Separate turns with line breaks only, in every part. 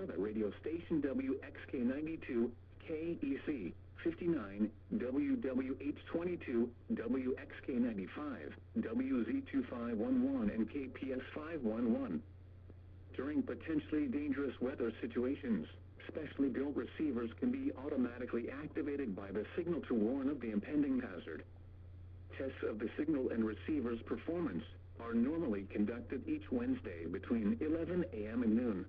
Weather radio station WXK92, KEC 59, WWH22, WXK95, WZ2511 and KPS511. During potentially dangerous weather situations, specially built receivers can be automatically activated by the signal to warn of the impending hazard. Tests of the signal and receiver's performance are normally conducted each Wednesday between 11 a.m. and noon.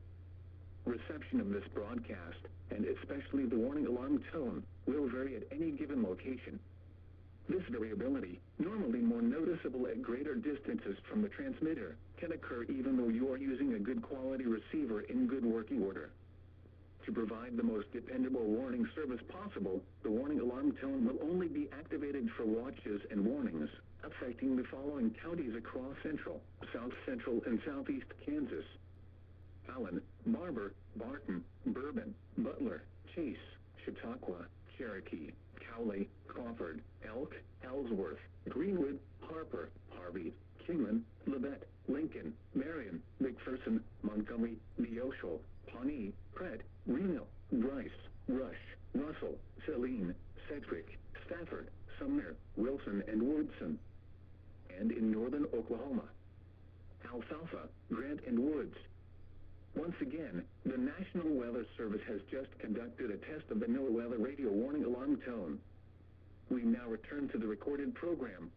Reception of this broadcast, and especially the warning alarm tone, will vary at any given location. This variability, normally more noticeable at greater distances from the transmitter, can occur even though you are using a good quality receiver in good working order. To provide the most dependable warning service possible, the warning alarm tone will only be activated for watches and warnings affecting the following counties across central, south central, and southeast Kansas: Allen, Barber, Barton, Bourbon, Butler, Chase, Chautauqua, Cherokee, Cowley, Crawford, Elk, Ellsworth, Greenwood, Harper, Harvey, Kingman, Labette, Lincoln, Marion, McPherson, Montgomery, Neosho, Pawnee, Pratt, Reno, Bryce, Rush, Russell, Saline, Sedgwick, Stafford, Sumner, Wilson, and Woodson. And in northern Oklahoma: Alfalfa, Grant, and Woods. Once again, the National Weather Service has just conducted a test of the NOAA Weather Radio warning alarm tone. We now return to the recorded program.